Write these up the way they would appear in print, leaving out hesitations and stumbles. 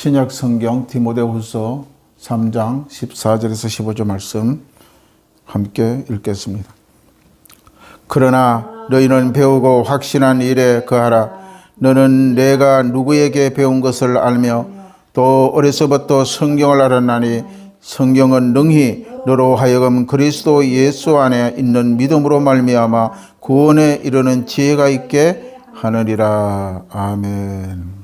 신약 성경 디모데후서 3장 14절에서 15절 말씀 함께 읽겠습니다. 그러나 너희는 배우고 확신한 일에 거하라. 너는 내가 누구에게 배운 것을 알며 또 어려서부터 성경을 알았나니 성경은 능히 너로 하여금 그리스도 예수 안에 있는 믿음으로 말미암아 구원에 이르는 지혜가 있게 하느니라. 아멘.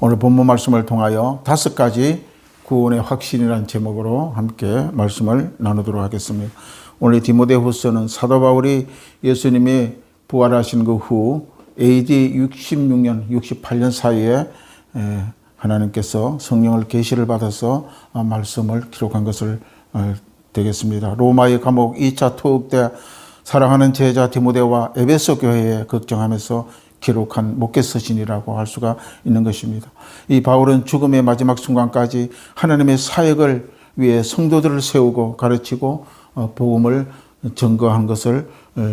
오늘 본문 말씀을 통하여 5가지 구원의 확신이라는 제목으로 함께 말씀을 나누도록 하겠습니다. 오늘 디모데후서는 사도 바울이 예수님이 부활하신 그 후 AD 66년, 68년 사이에 하나님께서 성령을 계시를 받아서 말씀을 기록한 것을 되겠습니다. 로마의 감옥 2차 투옥 때 사랑하는 제자 디모데와 에베소 교회에 걱정하면서 기록한 목회서신이라고 할 수가 있는 것입니다. 이 바울은 죽음의 마지막 순간까지 하나님의 사역을 위해 성도들을 세우고 가르치고 복음을 증거한 것을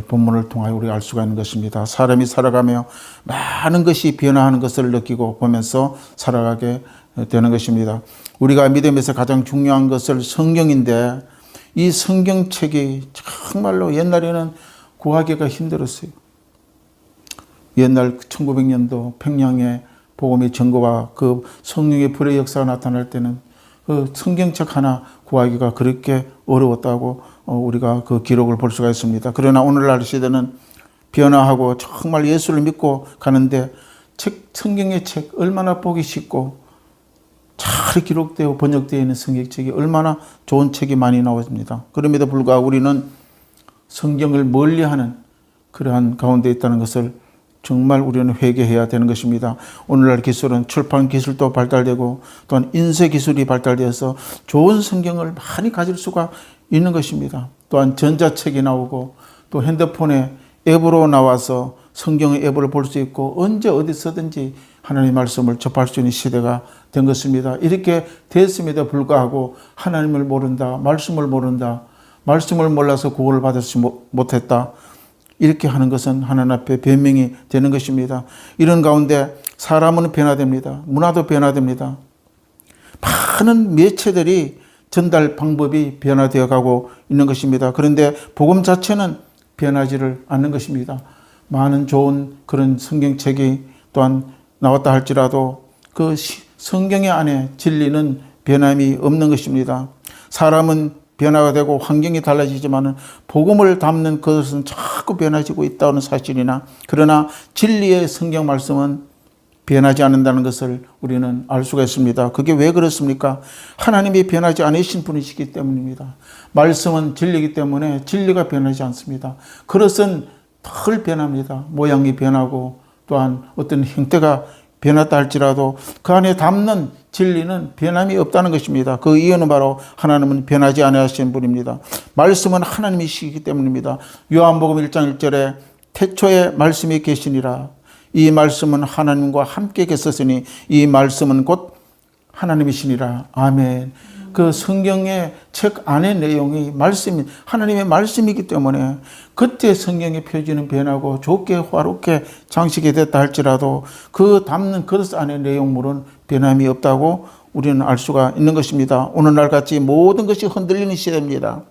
본문을 통하여 우리가 알 수가 있는 것입니다. 사람이 살아가며 많은 것이 변화하는 것을 느끼고 보면서 살아가게 되는 것입니다. 우리가 믿음에서 가장 중요한 것을 성경인데 이 성경책이 정말로 옛날에는 구하기가 힘들었어요. 옛날 1900년도 평양에 복음의 증거와 그 성령의 불의 역사가 나타날 때는 그 성경책 하나 구하기가 그렇게 어려웠다고 우리가 그 기록을 볼 수가 있습니다. 그러나 오늘날 시대는 변화하고 정말 예수를 믿고 가는데 성경의 책 얼마나 보기 쉽고 잘 기록되고 번역되어 있는 성경책이 얼마나 좋은 책이 많이 나옵니다. 그럼에도 불구하고 우리는 성경을 멀리하는 그러한 가운데 있다는 것을 정말 우리는 회개해야 되는 것입니다. 오늘날 기술은 출판 기술도 발달되고 또한 인쇄 기술이 발달되어서 좋은 성경을 많이 가질 수가 있는 것입니다. 또한 전자책이 나오고 또 핸드폰에 앱으로 나와서 성경의 앱을 볼 수 있고 언제 어디서든지 하나님의 말씀을 접할 수 있는 시대가 된 것입니다. 이렇게 됐음에도 불구하고 하나님을 모른다, 말씀을 모른다, 말씀을 몰라서 구원을 받지 못했다, 이렇게 하는 것은 하나님 앞에 변명이 되는 것입니다. 이런 가운데 사람은 변화됩니다. 문화도 변화됩니다. 많은 매체들이 전달 방법이 변화되어 가고 있는 것입니다. 그런데 복음 자체는 변하지를 않는 것입니다. 많은 좋은 그런 성경책이 또한 나왔다 할지라도 그 성경의 안에 진리는 변함이 없는 것입니다. 사람은 변화가 되고 환경이 달라지지만 복음을 담는 그것은 자꾸 변화지고 있다는 사실이나 그러나 진리의 성경 말씀은 변하지 않는다는 것을 우리는 알 수가 있습니다. 그게 왜 그렇습니까? 하나님이 변하지 않으신 분이시기 때문입니다. 말씀은 진리이기 때문에 진리가 변하지 않습니다. 그릇은 덜 변합니다. 모양이 변하고 또한 어떤 형태가 변했다 할지라도 그 안에 담는 진리는 변함이 없다는 것입니다. 그 이유는 바로 하나님은 변하지 아니하시는 분입니다. 말씀은 하나님이시기 때문입니다. 요한복음 1장 1절에 태초에 말씀이 계시니라. 이 말씀은 하나님과 함께 계셨으니 이 말씀은 곧 하나님이시니라. 아멘. 그 성경의 책 안의 내용이 말씀이 하나님의 말씀이기 때문에 그때 성경의 표지는 변하고 좋게 화롭게 장식이 됐다 할지라도 그 담는 그릇 안의 내용물은 변함이 없다고 우리는 알 수가 있는 것입니다. 오늘날 같이 모든 것이 흔들리는 시대입니다.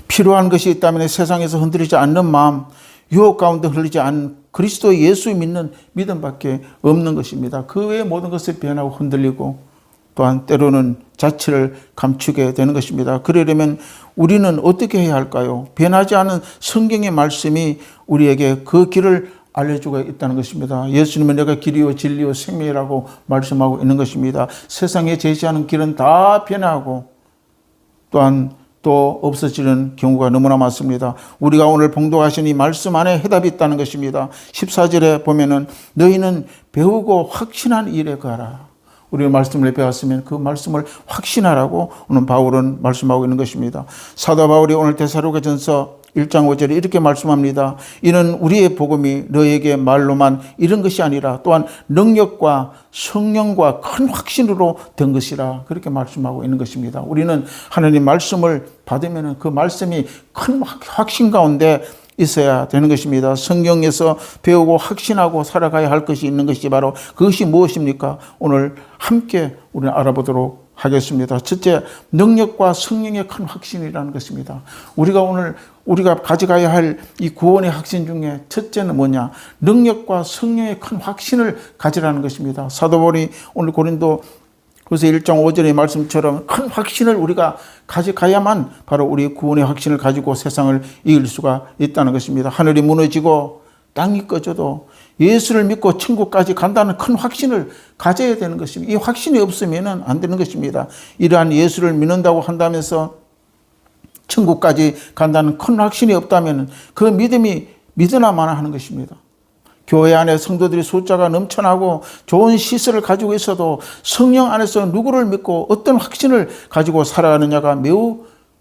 필요한 것이 있다면 세상에서 흔들리지 않는 마음, 유혹 가운데 흘리지 않은 그리스도 예수 믿는 믿음밖에 없는 것입니다. 그 외의 모든 것이 변하고 흔들리고 또한 때로는 자취를 감추게 되는 것입니다. 그러려면 우리는 어떻게 해야 할까요? 변하지 않은 성경의 말씀이 우리에게 그 길을 알려주고 있다는 것입니다. 예수님은 내가 길이요 진리요 생명이라고 말씀하고 있는 것입니다. 세상에 제시하는 길은 다 변하고 또한 또 없어지는 경우가 너무나 많습니다. 우리가 오늘 봉독하신 이 말씀 안에 해답이 있다는 것입니다. 14절에 보면은 너희는 배우고 확신한 일에 가라. 우리가 말씀을 배웠으면 그 말씀을 확신하라고 오늘 바울은 말씀하고 있는 것입니다. 사도 바울이 오늘 데살로니가전서 1장 5절에 이렇게 말씀합니다. 이는 우리의 복음이 너에게 말로만 이런 것이 아니라 또한 능력과 성령과 큰 확신으로 된 것이라 그렇게 말씀하고 있는 것입니다. 우리는 하나님 말씀을 받으면 그 말씀이 큰 확신 가운데 있어야 되는 것입니다. 성경에서 배우고 확신하고 살아가야 할 것이 있는 것이 바로 그것이 무엇입니까? 오늘 함께 우리는 알아보도록 하겠습니다. 첫째, 능력과 성령의 큰 확신이라는 것입니다. 우리가 가져가야 할 이 구원의 확신 중에 첫째는 뭐냐? 능력과 성령의 큰 확신을 가지라는 것입니다. 사도 바울이 오늘 고린도 그래서 1장 5절의 말씀처럼 큰 확신을 우리가 가져가야만 바로 우리 구원의 확신을 가지고 세상을 이길 수가 있다는 것입니다. 하늘이 무너지고 땅이 꺼져도 예수를 믿고 천국까지 간다는 큰 확신을 가져야 되는 것입니다. 이 확신이 없으면 안 되는 것입니다. 이러한 예수를 믿는다고 한다면서 천국까지 간다는 큰 확신이 없다면 그 믿음이 믿으나마나 하는 것입니다. 교회 안에 성도들이 숫자가 넘쳐나고 좋은 시설을 가지고 있어도 성령 안에서 누구를 믿고 어떤 확신을 가지고 살아가느냐가 매우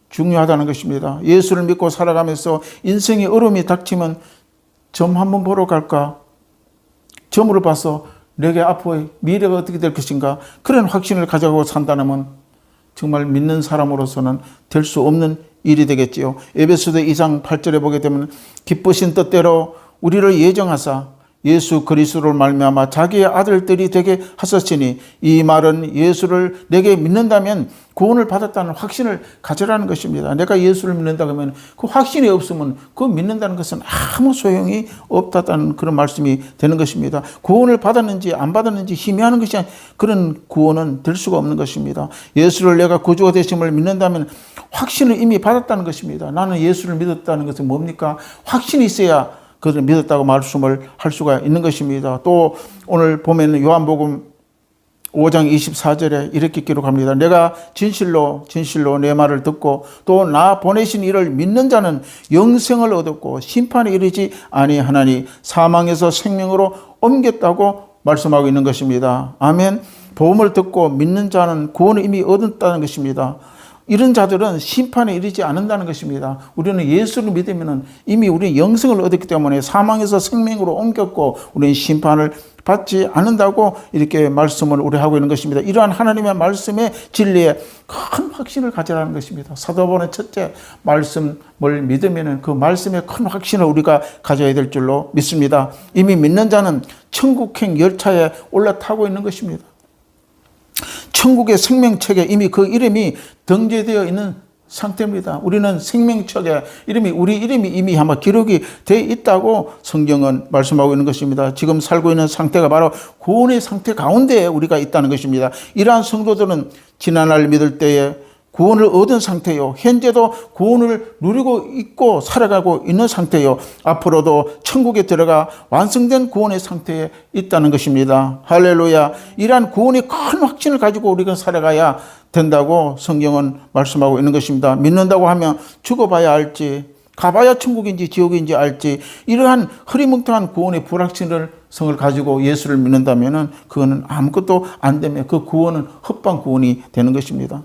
중요하다는 것입니다. 예수를 믿고 살아가면서 인생의 어려움이 닥치면 점 한번 보러 갈까? 점으로 봐서 내게 앞으로의 미래가 어떻게 될 것인가? 그런 확신을 가지고 산다면 정말 믿는 사람으로서는 될 수 없는 일이 되겠지요. 에베소서 2장 8절에 보게 되면 기쁘신 뜻대로 우리를 예정하사 예수 그리스도를 말미암아 자기의 아들들이 되게 하셨으니 이 말은 예수를 내게 믿는다면 구원을 받았다는 확신을 가져라는 것입니다. 내가 예수를 믿는다 그러면 그 확신이 없으면 그 믿는다는 것은 아무 소용이 없다는 그런 말씀이 되는 것입니다. 구원을 받았는지 안 받았는지 희미하는 것이 아니라 그런 구원은 될 수가 없는 것입니다. 예수를 내가 구주가 되심을 믿는다면 확신을 이미 받았다는 것입니다. 나는 예수를 믿었다는 것은 뭡니까? 확신이 있어야 그들을 믿었다고 말씀을 할 수가 있는 것입니다. 또 오늘 보면 요한복음 5장 24절에 이렇게 기록합니다. 내가 진실로 내 말을 듣고 또 나 보내신 이를 믿는 자는 영생을 얻었고 심판에 이르지 아니하나니 사망에서 생명으로 옮겼다고 말씀하고 있는 것입니다. 아멘. 복음을 듣고 믿는 자는 구원을 이미 얻었다는 것입니다. 이런 자들은 심판에 이르지 않는다는 것입니다. 우리는 예수를 믿으면 이미 우리 영생을 얻었기 때문에 사망에서 생명으로 옮겼고 우리는 심판을 받지 않는다고 이렇게 말씀을 우리 하고 있는 것입니다. 이러한 하나님의 말씀의 진리에 큰 확신을 가지라는 것입니다. 사도 바울은 첫째 말씀을 믿으면 그 말씀의 큰 확신을 우리가 가져야 될 줄로 믿습니다. 이미 믿는 자는 천국행 열차에 올라타고 있는 것입니다. 천국의 생명책에 이미 그 이름이 등재되어 있는 상태입니다. 우리는 생명책에 우리 이름이 이미 아마 기록이 되어 있다고 성경은 말씀하고 있는 것입니다. 지금 살고 있는 상태가 바로 구원의 상태 가운데에 우리가 있다는 것입니다. 이러한 성도들은 지난날 믿을 때에 구원을 얻은 상태요. 현재도 구원을 누리고 있고 살아가고 있는 상태요. 앞으로도 천국에 들어가 완성된 구원의 상태에 있다는 것입니다. 할렐루야. 이러한 구원의 큰 확신을 가지고 우리가 살아가야 된다고 성경은 말씀하고 있는 것입니다. 믿는다고 하면 죽어봐야 알지, 가봐야 천국인지 지옥인지 알지, 이러한 흐리멍텅한 구원의 불확신을 성을 가지고 예수를 믿는다면 그거는 아무것도 안 되면 그 구원은 헛방 구원이 되는 것입니다.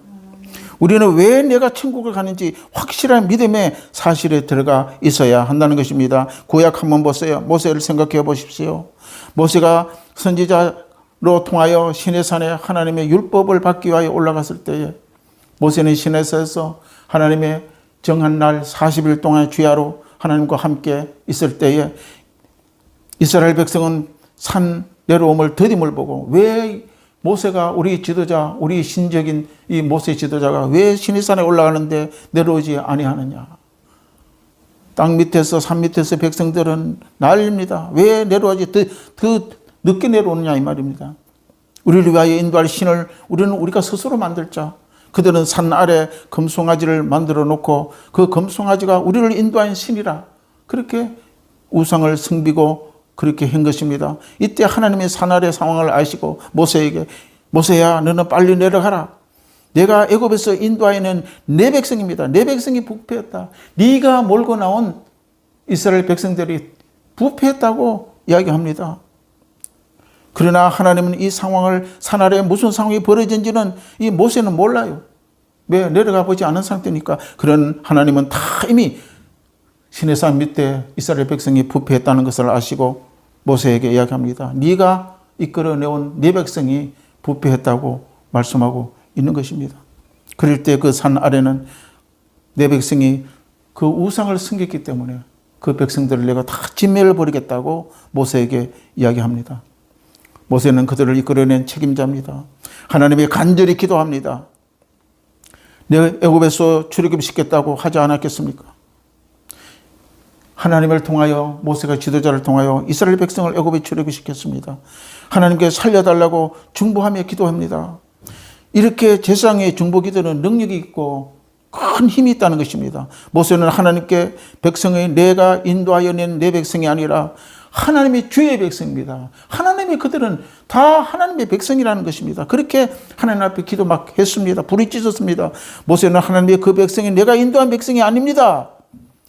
우리는 왜 내가 천국을 가는지 확실한 믿음의 사실에 들어가 있어야 한다는 것입니다. 구약 한번 보세요. 모세를 생각해 보십시오. 모세가 선지자로 통하여 시내산에 하나님의 율법을 받기 위하여 올라갔을 때에 모세는 시내산에서 하나님의 정한 날 40일 동안 주야로 하나님과 함께 있을 때에 이스라엘 백성은 산 내려옴을 더딤을 보고 왜 모세가 우리 지도자, 우리 신적인 이 모세 지도자가 왜 시내산에 올라가는데 내려오지 아니하느냐. 땅 밑에서 산 밑에서 백성들은 난립니다. 왜 내려오지 더 늦게 내려오느냐 이 말입니다. 우리를 위하여 인도할 신을 우리가 스스로 만들자. 그들은 산 아래 금송아지를 만들어 놓고 그 금송아지가 우리를 인도한 신이라 그렇게 우상을 섬기고 그렇게 한 것입니다. 이때 하나님의 산 아래 상황을 아시고 모세에게 모세야 너는 빨리 내려가라. 내가 애굽에서 인도하여낸 내 백성입니다. 내 백성이 부패했다. 네가 몰고 나온 이스라엘 백성들이 부패했다고 이야기합니다. 그러나 하나님은 이 상황을 산 아래에 무슨 상황이 벌어진지는 이 모세는 몰라요. 왜? 내려가 보지 않은 상태니까. 그런 하나님은 다 이미 시내산 밑에 이스라엘 백성이 부패했다는 것을 아시고 모세에게 이야기합니다. 네가 이끌어내온 네 백성이 부패했다고 말씀하고 있는 것입니다. 그럴 때 그 산 아래는 내 백성이 그 우상을 섬겼기 때문에 그 백성들을 내가 다 진멸을 버리겠다고 모세에게 이야기합니다. 모세는 그들을 이끌어낸 책임자입니다. 하나님이 간절히 기도합니다. 내가 애굽에서 출애굽시켰다고 하지 않았겠습니까? 하나님을 통하여, 모세가 지도자를 통하여 이스라엘 백성을 애굽에 출애굽시켰습니다. 하나님께 살려달라고 중보하며 기도합니다. 이렇게 제사장의 중보 기도는 능력이 있고 큰 힘이 있다는 것입니다. 모세는 하나님께 백성의 내가 인도하여 낸 내 백성이 아니라 하나님의 주의 백성입니다. 하나님이 그들은 다 하나님의 백성이라는 것입니다. 그렇게 하나님 앞에 기도 막 했습니다. 불이 찢었습니다. 모세는 하나님의 그 백성이 내가 인도한 백성이 아닙니다.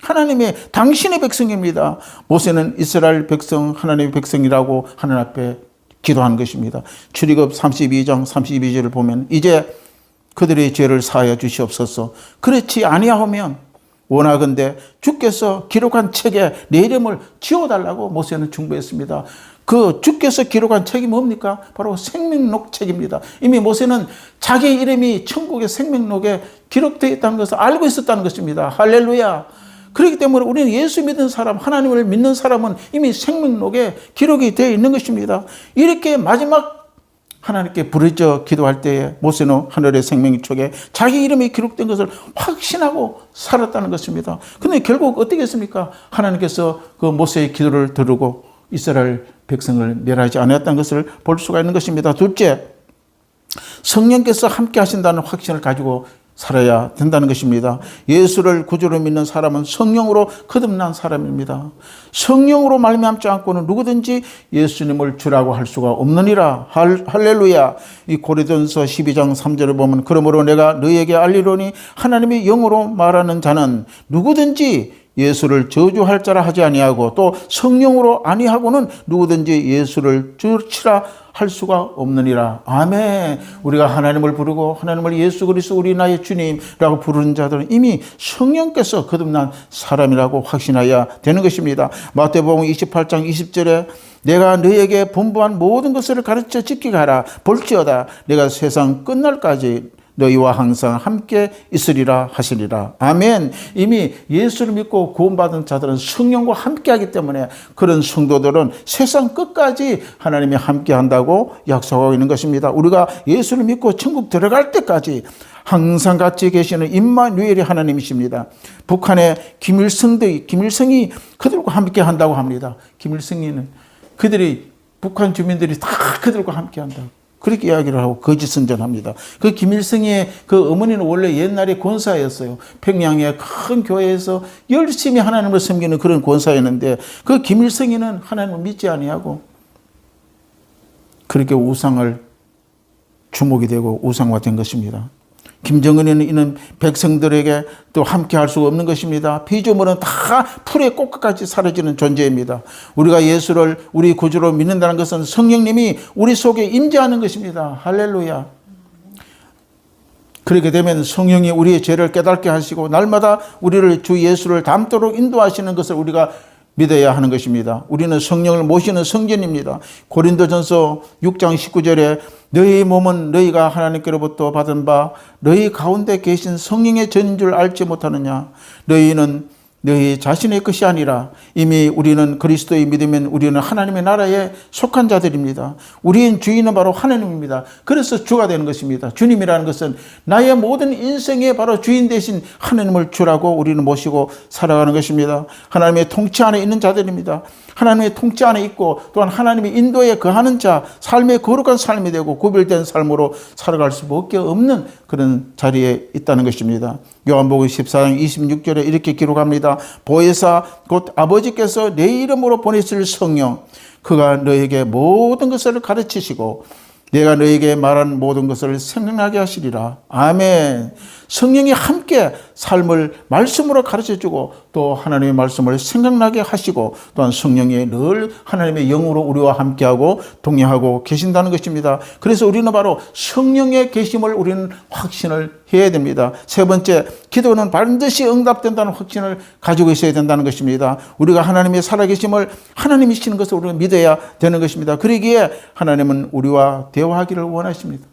하나님의 당신의 백성입니다. 모세는 이스라엘 백성, 하나님의 백성이라고 하나님 앞에 기도하는 것입니다. 출애굽 32장 32절을 보면 이제 그들의 죄를 사하여 주시옵소서. 그렇지 아니하면 원하건대 주께서 기록한 책에 내 이름을 지워달라고 모세는 중보했습니다. 그 주께서 기록한 책이 뭡니까? 바로 생명록 책입니다. 이미 모세는 자기 이름이 천국의 생명록에 기록되어 있다는 것을 알고 있었다는 것입니다. 할렐루야. 그렇기 때문에 우리는 예수 믿는 사람, 하나님을 믿는 사람은 이미 생명록에 기록이 되어 있는 것입니다. 이렇게 마지막 하나님께 부르짖어 기도할 때에 모세는 하늘의 생명책에 자기 이름이 기록된 것을 확신하고 살았다는 것입니다. 그런데 결국 어떻게 했습니까? 하나님께서 그 모세의 기도를 들으고 이스라엘 백성을 멸하지 않았다는 것을 볼 수가 있는 것입니다. 둘째, 성령께서 함께 하신다는 확신을 가지고 살아야 된다는 것입니다. 예수를 구주로 믿는 사람은 성령으로 거듭난 사람입니다. 성령으로 말미암지 않고는 누구든지 예수님을 주라고 할 수가 없느니라. 할렐루야. 이 고린도전서 12장 3절을 보면 그러므로 내가 너희에게 알리노니 하나님의 영으로 말하는 자는 누구든지 예수를 저주할 자라 하지 아니하고 또 성령으로 아니하고는 누구든지 예수를 주치라 할 수가 없느니라. 아멘. 우리가 하나님을 부르고 하나님을 예수 그리스도 우리 나의 주님이라고 부르는 자들은 이미 성령께서 거듭난 사람이라고 확신해야 되는 것입니다. 마태복음 28장 20절에 내가 너희에게 분부한 모든 것을 가르쳐 지키게 하라. 볼지어다 내가 세상 끝날까지 너희와 항상 함께 있으리라 하시리라. 아멘. 이미 예수를 믿고 구원받은 자들은 성령과 함께하기 때문에 그런 성도들은 세상 끝까지 하나님이 함께한다고 약속하고 있는 것입니다. 우리가 예수를 믿고 천국 들어갈 때까지 항상 같이 계시는 임마누엘이 하나님이십니다. 북한의 김일성이 그들과 함께한다고 합니다. 김일성이는 그들이 북한 주민들이 다 그들과 함께한다고. 그렇게 이야기를 하고 거짓 선전합니다. 그 김일성의 그 어머니는 원래 옛날에 권사였어요. 평양의 큰 교회에서 열심히 하나님을 섬기는 그런 권사였는데 그 김일성이는 하나님을 믿지 아니하고 그렇게 우상을 주목이 되고 우상화된 것입니다. 김정은이는 이는 백성들에게 또 함께 할 수가 없는 것입니다. 피조물은 다 풀의 꽃같이 사라지는 존재입니다. 우리가 예수를 우리 구주로 믿는다는 것은 성령님이 우리 속에 임재하는 것입니다. 할렐루야. 그렇게 되면 성령이 우리의 죄를 깨닫게 하시고 날마다 우리를 주 예수를 닮도록 인도하시는 것을 우리가 믿어야 하는 것입니다. 우리는 성령을 모시는 성전입니다. 고린도전서 6장 19절에 너희 몸은 너희가 하나님께로부터 받은 바 너희 가운데 계신 성령의 전인 줄 알지 못하느냐. 너희는 너희 자신의 것이 아니라 이미 우리는 그리스도의 믿으면 우리는 하나님의 나라에 속한 자들입니다. 우리의 주인은 바로 하나님입니다. 그래서 주가 되는 것입니다. 주님이라는 것은 나의 모든 인생의 바로 주인 대신 하나님을 주라고 우리는 모시고 살아가는 것입니다. 하나님의 통치 안에 있는 자들입니다. 하나님의 통치 안에 있고 또한 하나님의 인도에 거하는 자, 삶의 거룩한 삶이 되고 구별된 삶으로 살아갈 수밖에 없는 그런 자리에 있다는 것입니다. 요한복음 14장 26절에 이렇게 기록합니다. 보혜사 곧 아버지께서 내 이름으로 보내실 성령 그가 너에게 모든 것을 가르치시고 내가 너에게 말한 모든 것을 생각나게 하시리라. 아멘. 성령이 함께 삶을 말씀으로 가르쳐주고 또 하나님의 말씀을 생각나게 하시고 또한 성령이 늘 하나님의 영으로 우리와 함께하고 동행하고 계신다는 것입니다. 그래서 우리는 바로 성령의 계심을 우리는 확신을 해야 됩니다. 세 번째, 기도는 반드시 응답된다는 확신을 가지고 있어야 된다는 것입니다. 우리가 하나님의 살아계심을 하나님이시는 것을 우리가 믿어야 되는 것입니다. 그러기에 하나님은 우리와 대화하기를 원하십니다.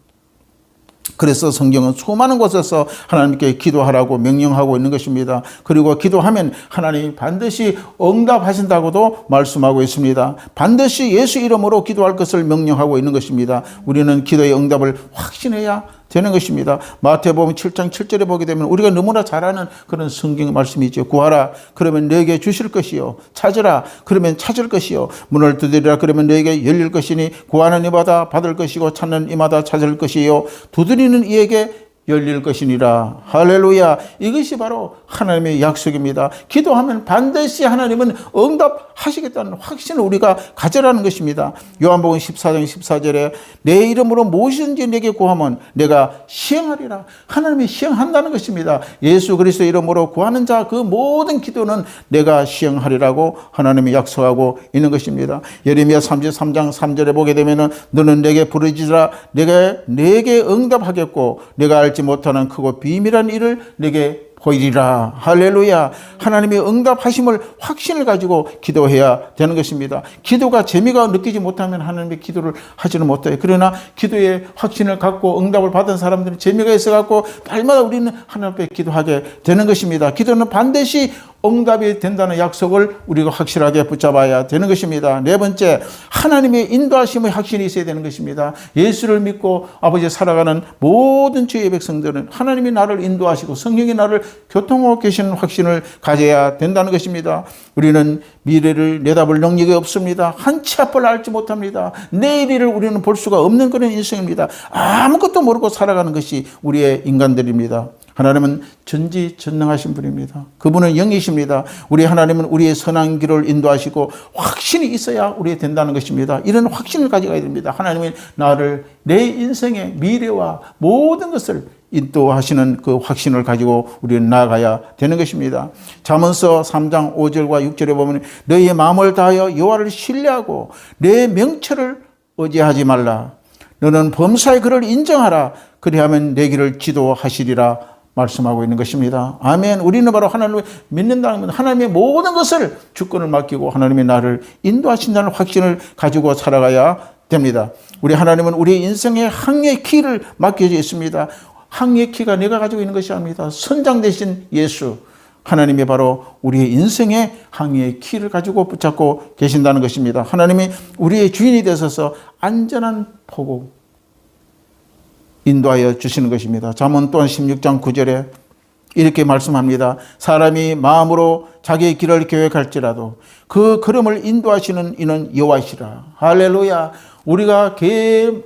그래서 성경은 수많은 곳에서 하나님께 기도하라고 명령하고 있는 것입니다. 그리고 기도하면 하나님이 반드시 응답하신다고도 말씀하고 있습니다. 반드시 예수 이름으로 기도할 것을 명령하고 있는 것입니다. 우리는 기도의 응답을 확신해야 되는 것입니다. 마태복음 7장 7절에 보게 되면 우리가 너무나 잘 아는 그런 성경 말씀이죠. 구하라 그러면 너에게 주실 것이요, 찾으라 그러면 찾을 것이요, 문을 두드리라 그러면 너에게 열릴 것이니 구하는 이마다 받을 것이고 찾는 이마다 찾을 것이요 두드리는 이에게 열릴 것이니라. 할렐루야. 이것이 바로 하나님의 약속입니다. 기도하면 반드시 하나님은 응답하시겠다는 확신을 우리가 가져라는 것입니다. 요한복음 14장 14절에 내 이름으로 무엇이든지 내게 구하면 내가 시행하리라. 하나님이 시행한다는 것입니다. 예수 그리스도 이름으로 구하는 자 그 모든 기도는 내가 시행하리라고 하나님이 약속하고 있는 것입니다. 예레미야 33장 3절에 보게 되면은 너는 내게 부르짖으라 내게 응답하겠고 내가 알지 못하는 크고 비밀한 일을 내게 보이리라. 할렐루야. 하나님의 응답하심을 확신을 가지고 기도해야 되는 것입니다. 기도가 재미가 느끼지 못하면 하나님의 기도를 하지는 못해요. 그러나 기도의 확신을 갖고 응답을 받은 사람들은 재미가 있어갖고 날마다 우리는 하나님 앞에 기도하게 되는 것입니다. 기도는 반드시 응답이 된다는 약속을 우리가 확실하게 붙잡아야 되는 것입니다. 네 번째, 하나님의 인도하심의 확신이 있어야 되는 것입니다. 예수를 믿고 아버지 살아가는 모든 주의 백성들은 하나님이 나를 인도하시고 성령이 나를 교통하고 계시는 확신을 가져야 된다는 것입니다. 우리는 미래를 내다볼 능력이 없습니다. 한 치 앞을 알지 못합니다. 내일을 우리는 볼 수가 없는 그런 인생입니다. 아무것도 모르고 살아가는 것이 우리의 인간들입니다. 하나님은 전지전능하신 분입니다. 그분은 영이십니다. 우리 하나님은 우리의 선한 길을 인도하시고 확신이 있어야 우리에 된다는 것입니다. 이런 확신을 가져가야 됩니다. 하나님은 나를 내 인생의 미래와 모든 것을 인도하시는 그 확신을 가지고 우리는 나아가야 되는 것입니다. 잠언서 3장 5절과 6절에 보면 너희의 마음을 다하여 여호와를 신뢰하고 내 명철을 의지하지 말라. 너는 범사의 그를 인정하라. 그리하면 내 길을 지도하시리라 말씀하고 있는 것입니다. 아멘. 우리는 바로 하나님을 믿는다는 하나님의 모든 것을 주권을 맡기고 하나님이 나를 인도하신다는 확신을 가지고 살아가야 됩니다. 우리 하나님은 우리 인생의 항해의 키를 맡겨져 있습니다. 항해의 키가 내가 가지고 있는 것이 아닙니다. 선장 되신 예수 하나님이 바로 우리의 인생의 항해의 키를 가지고 붙잡고 계신다는 것입니다. 하나님이 우리의 주인이 되셔서 안전한 포구 인도하여 주시는 것입니다. 잠언 또한 16장 9절에 이렇게 말씀합니다. 사람이 마음으로 자기의 길을 계획할지라도 그 걸음을 인도하시는 이는 여호와시라. 할렐루야. 우리가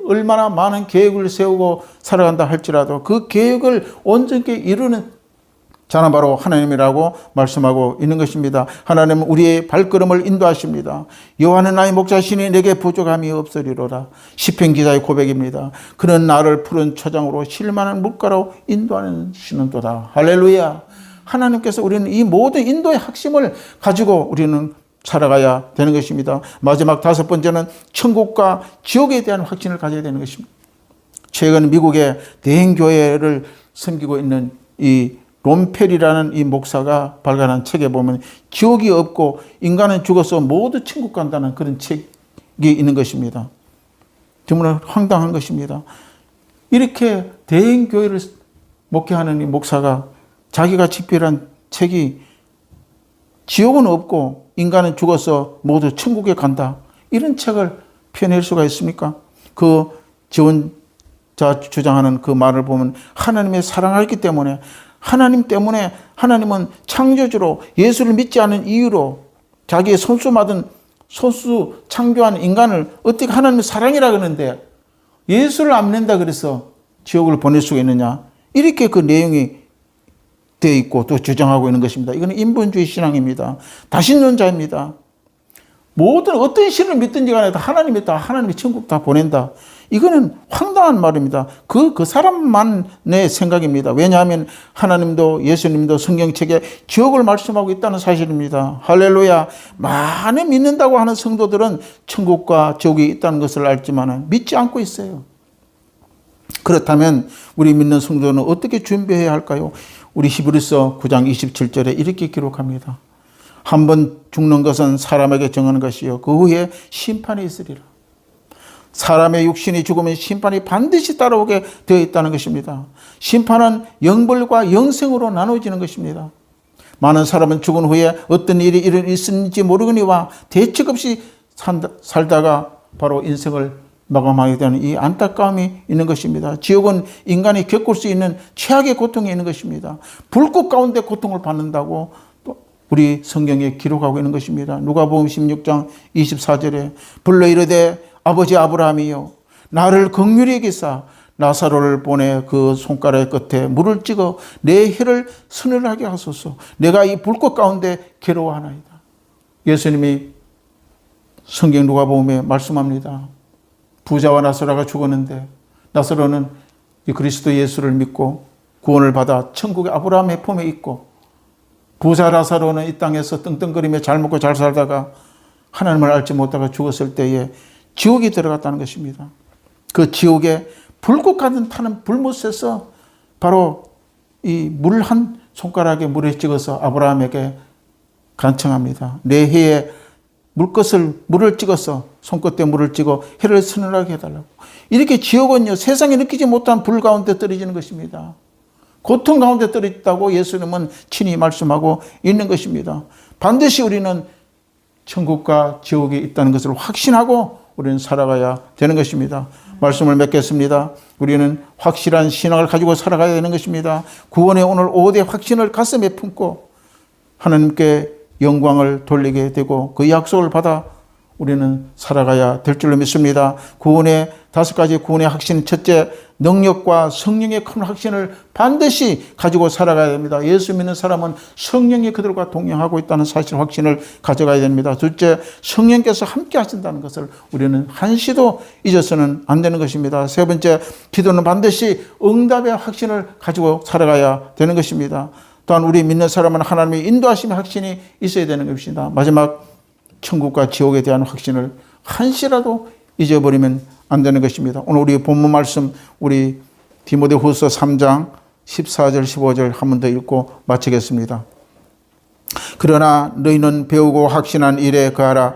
얼마나 많은 계획을 세우고 살아간다 할지라도 그 계획을 온전히 이루는 자는 바로 하나님이라고 말씀하고 있는 것입니다. 하나님은 우리의 발걸음을 인도하십니다. 여호와는 나의 목자시니 내게 부족함이 없으리로다. 시편 기자의 고백입니다. 그는 나를 푸른 초장으로 실만한 물가로 인도하시는도다. 할렐루야. 하나님께서 우리는 이 모든 인도의 핵심을 가지고 우리는 살아가야 되는 것입니다. 마지막 다섯 번째는 천국과 지옥에 대한 확신을 가져야 되는 것입니다. 최근 미국의 대행교회를 섬기고 있는 이 롬펠이라는 이 목사가 발간한 책에 보면 지옥이 없고 인간은 죽어서 모두 천국 간다는 그런 책이 있는 것입니다. 정말 황당한 것입니다. 이렇게 대행교회를 목회하는 이 목사가 자기가 집필한 책이 지옥은 없고 인간은 죽어서 모두 천국에 간다. 이런 책을 펴낼 수가 있습니까? 그 지원자 주장하는 그 말을 보면 하나님의 사랑을 했기 때문에 하나님 때문에 하나님은 창조주로 예수를 믿지 않은 이유로 자기의 손수 창조한 인간을 어떻게 하나님의 사랑이라 그러는데 예수를 안 믿는다 그래서 지옥을 보낼 수가 있느냐. 이렇게 그 내용이 되어 있고 또 주장하고 있는 것입니다. 이거는 인본주의 신앙입니다. 다신론자입니다. 모든 어떤 신을 믿든지 간에 다 하나님이 천국 다 보낸다. 이거는 황당한 말입니다. 그 사람만의 생각입니다. 왜냐하면 하나님도 예수님도 성경책에 지옥을 말씀하고 있다는 사실입니다. 할렐루야. 많이 믿는다고 하는 성도들은 천국과 지옥이 있다는 것을 알지만 믿지 않고 있어요. 그렇다면 우리 믿는 성도는 어떻게 준비해야 할까요? 우리 히브리서 9장 27절에 이렇게 기록합니다. 한 번 죽는 것은 사람에게 정하는 것이요 그 후에 심판이 있으리라. 사람의 육신이 죽으면 심판이 반드시 따라오게 되어 있다는 것입니다. 심판은 영벌과 영생으로 나눠지는 것입니다. 많은 사람은 죽은 후에 어떤 일이 있었는지 모르거니와 대책 없이 살다가 바로 인생을 마감하게 되는 이 안타까움이 있는 것입니다. 지옥은 인간이 겪을 수 있는 최악의 고통이 있는 것입니다. 불꽃 가운데 고통을 받는다고 또 우리 성경에 기록하고 있는 것입니다. 누가복음 16장 24절에 불러 이르되 아버지 아브라함이여 나를 긍휼히 여기사 나사로를 보내 그 손가락 끝에 물을 찍어 내 혀를 서늘하게 하소서. 내가 이 불꽃 가운데 괴로워하나이다. 예수님이 성경 누가복음에 말씀합니다. 부자와 나사로가 죽었는데 나사로는 이 그리스도 예수를 믿고 구원을 받아 천국의 아브라함의 품에 있고, 부자 나사로는 이 땅에서 떵떵거리며 잘 먹고 잘 살다가 하나님을 알지 못하고 죽었을 때에 지옥에 들어갔다는 것입니다. 그 지옥에 불꽃 같은 타는 불못에서 바로 이 물 한 손가락에 물에 찍어서 아브라함에게 간청합니다. 내 혀에 물을 찍어서 손끝에 물을 찍어 혀를 서늘하게 해달라고. 이렇게 지옥은요, 세상에 느끼지 못한 불 가운데 떨어지는 것입니다. 고통 가운데 떨어졌다고 예수님은 친히 말씀하고 있는 것입니다. 반드시 우리는 천국과 지옥이 있다는 것을 확신하고 우리는 살아가야 되는 것입니다. 말씀을 맺겠습니다. 우리는 확실한 신앙을 가지고 살아가야 되는 것입니다. 구원의 오늘 5대 확신을 가슴에 품고 하나님께 영광을 돌리게 되고 그 약속을 받아 우리는 살아가야 될 줄로 믿습니다. 구원의 5가지 구원의 확신, 첫째, 능력과 성령의 큰 확신을 반드시 가지고 살아가야 됩니다. 예수 믿는 사람은 성령이 그들과 동행하고 있다는 사실 확신을 가져가야 됩니다. 둘째, 성령께서 함께 하신다는 것을 우리는 한시도 잊어서는 안 되는 것입니다. 세 번째, 기도는 반드시 응답의 확신을 가지고 살아가야 되는 것입니다. 또한 우리 믿는 사람은 하나님의 인도하심의 확신이 있어야 되는 것입니다. 마지막, 천국과 지옥에 대한 확신을 한시라도 잊어버리면 안 되는 것입니다. 오늘 우리 본문 말씀, 우리 디모데후서 3장 14절 15절 한 번 더 읽고 마치겠습니다. 그러나 너희는 배우고 확신한 일에 거하라.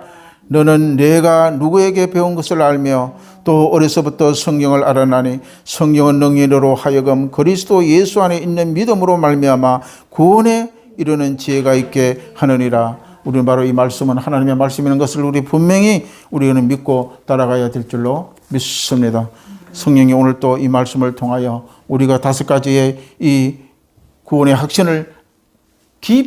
너는 내가 누구에게 배운 것을 알며 또 어려서부터 성경을 알아나니 성경은 능인으로 하여금 그리스도 예수 안에 있는 믿음으로 말미암아 구원에 이르는 지혜가 있게 하느니라. 우리는 바로 이 말씀은 하나님의 말씀이라는 것을 우리 분명히 우리는 믿고 따라가야 될 줄로 믿습니다. 성령이 오늘 또 이 말씀을 통하여 우리가 5가지의 이 구원의 확신을